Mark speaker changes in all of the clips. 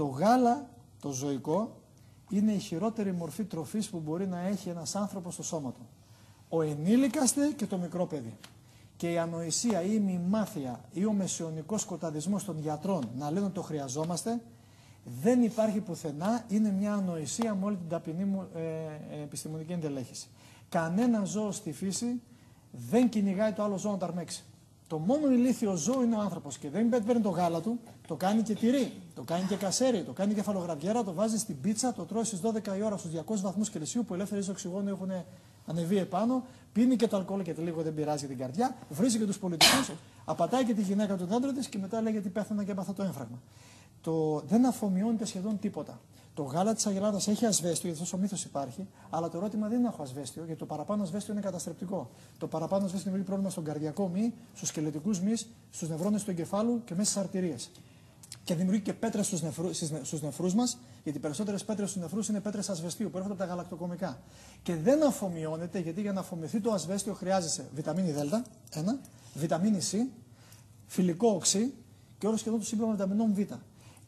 Speaker 1: Το γάλα, το ζωικό, είναι η χειρότερη μορφή τροφής που μπορεί να έχει ένας άνθρωπος στο σώμα του. Ο ενήλικας και το μικρό παιδί. Και η ανοησία ή η μημάθεια ή ο μεσαιωνικός σκοταδισμός των γιατρών να λένε ότι το χρειαζόμαστε, δεν υπάρχει πουθενά, είναι μια ανοησία με όλη την ταπεινή μου επιστημονική εντελέχηση. Κανένα ζώο στη φύση δεν κυνηγάει το άλλο ζώο να τα αρμέξει. Το μόνο ηλίθιο ζώο είναι ο άνθρωπος και δεν παίρνει το γάλα του, το κάνει και τυρί, το κάνει και κασέρι, το κάνει και κεφαλογραβιέρα, το βάζει στην πίτσα, το τρώει στις 12 η ώρα στους 200 βαθμούς Κελσίου που οι ελεύθεροι οξυγόνου έχουν ανεβεί επάνω, πίνει και το αλκοόλ και λίγο δεν πειράζει την καρδιά, βρίζει και τους πολιτικούς, απατάει και τη γυναίκα του άντρα της και μετά λέει γιατί πέθανα και έπαθα το έμφραγμα. Δεν αφομοιώνεται σχεδόν τίποτα. Το γάλα της Αγελάδας έχει ασβέστιο, γιατί αυτό ο μύθος υπάρχει, αλλά το ερώτημα δεν είναι έχω ασβέστιο, γιατί το παραπάνω ασβέστιο είναι καταστρεπτικό. Το παραπάνω ασβέστιο δημιουργεί πρόβλημα στον καρδιακό μυ, στους σκελετικούς μυς, στους νευρώνες του εγκεφάλου και μέσα στις αρτηρίες. Και δημιουργεί και πέτρες στους νεφρούς μας, γιατί οι περισσότερες πέτρες στους νεφρούς είναι πέτρες ασβεστίου που έρχονται από τα γαλακτοκομικά. Και δεν αφομοιώνεται, γιατί για να αφομοιωθεί το ασβέστιο χρειάζεσαι βιταμίνη Δ, βιταμίνη Σ, φιλικό οξύ και όλο σχεδόν το σύμπλεγμα βιταμινών Β.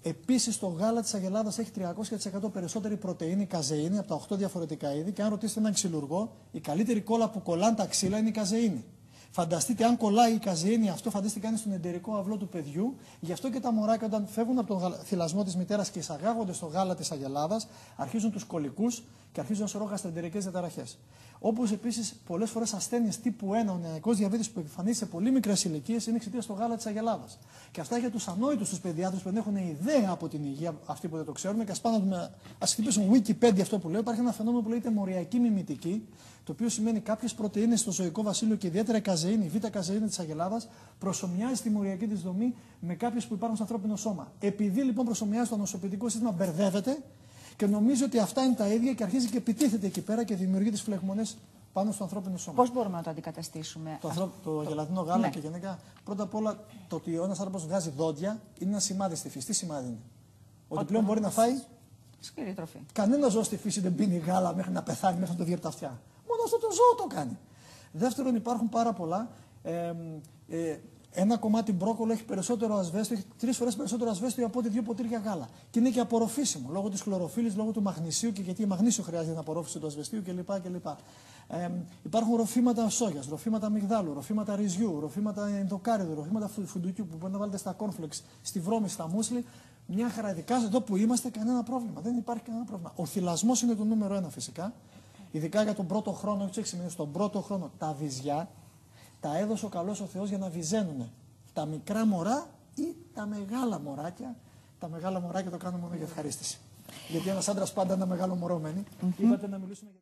Speaker 1: Επίσης, το γάλα της Αγελάδας έχει 300% περισσότερη πρωτεΐνη, καζεΐνη από τα 8 διαφορετικά είδη. Και αν ρωτήσετε έναν ξυλουργό, η καλύτερη κόλλα που κολλάνε τα ξύλα είναι η καζεΐνη. Φανταστείτε, αν κολλάει η καζεΐνη, αυτό φανταστείτε κάνει στον εντερικό αυλό του παιδιού. Γι' αυτό και τα μωράκια, όταν φεύγουν από τον θυλασμό της μητέρας και εισαγάγονται στο γάλα της Αγελάδας, αρχίζουν τους κολικούς και αρχίζουν ένα σωρό γαστροεντερικές διαταραχές. Όπως επίσης πολλές φορές ασθένειες τύπου 1, ο νεανικός διαβήτης που εμφανίζεται σε πολύ μικρές ηλικίες, είναι εξαιτίας του γάλα της Αγελάδας. Και αυτά για τους ανόητους τους παιδιάτρους που δεν έχουν ιδέα από την υγεία, αυτοί που δεν το ξέρουν, και ας χτυπήσουν Wikipedia αυτό που λέω. Υπάρχει ένα φαινόμενο που λέγεται μοριακή μιμητική, το οποίο σημαίνει κάποιες πρωτεΐνες στο ζωικό βασίλειο και ιδιαίτερα η καζεΐνη, η β' της Αγελάδας, προσομοιάζει τη μοριακή της δομή με κάποιες που υπάρχουν στο ανθρώπινο σώμα. Επειδή λοιπόν προσομοιάζει το νοσοποιητικό σύστημα, μπερδεύεται και νομίζει ότι αυτά είναι τα ίδια και αρχίζει και επιτίθεται εκεί πέρα και δημιουργεί τις φλεγμονές πάνω στο ανθρώπινο σώμα.
Speaker 2: Πώς μπορούμε να το αντικαταστήσουμε?
Speaker 1: Το γελατινό γάλα και γενικά. Πρώτα απ' όλα, το ότι ένας άνθρωπος βγάζει δόντια είναι ένα σημάδι στη φύση. Τι σημάδι είναι? Ότι πλέον μπορεί να φάει.
Speaker 2: Σκληρή τροφή.
Speaker 1: Κανένα ζώο στη φύση δεν πίνει γάλα μέχρι να πεθάνει, μέχρι να το βγει από τα αυτιά. Μόνο αυτό το ζώο το κάνει. Δεύτερον, υπάρχουν πάρα πολλά. Ένα κομμάτι μπρόκολο έχει περισσότερο ασβέστιο, έχει 3 φορές περισσότερο ασβέστιο από ό,τι 2 ποτήρια γάλα. Και είναι και απορροφήσιμο λόγω της χλωροφύλλης, λόγω του μαγνησίου και γιατί η μαγνήσιο χρειάζεται την απορρόφηση του ασβεστίου κλπ. Υπάρχουν ροφήματα σόγιας, ροφήματα αμυγδάλου, ροφήματα ρυζιού, ροφήματα ενδοκάριδου, ροφήματα φουντουκιού που μπορείτε να βάλετε στα κόρνφλεξ, στη βρώμη, στα μούσλι. Μια χαρά, ειδικά εδώ που είμαστε, κανένα πρόβλημα. Δεν υπάρχει κανένα πρόβλημα. Ο θυλασμός είναι το νούμερο 1 φυσικά. Ειδικά για τον πρώτο χρόνο, όχι 6 μήνες, τον πρώτο χρόνο. Τα βυζιά τα έδωσε ο καλός ο Θεός για να βυζαίνουν τα μικρά μωρά ή τα μεγάλα μωράκια. Τα μεγάλα μωράκια το κάνουν μόνο για ευχαρίστηση. Γιατί ένας άντρας πάντα ένα μεγάλο μωρό μένει. Είπατε να μιλήσουμε για...